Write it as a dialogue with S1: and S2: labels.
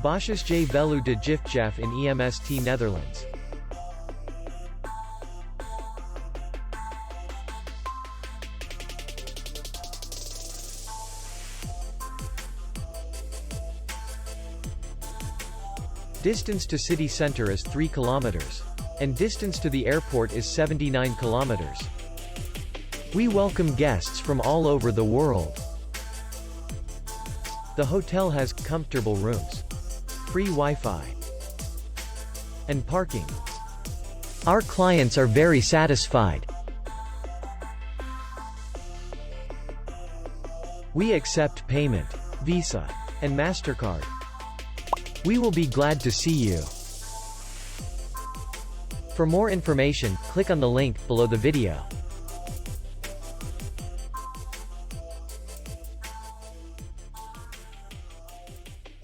S1: Boshuisje Veluwe De Tjiftjaf in Emst, Netherlands. Distance to city center is 3 kilometers. And distance to the airport is 79 kilometers. We welcome guests from all over the world. The hotel has comfortable rooms, free Wi-Fi, and parking. Our clients are very satisfied. We accept payment, Visa, and MasterCard. We will be glad to see you. For more information, click on the link below the video.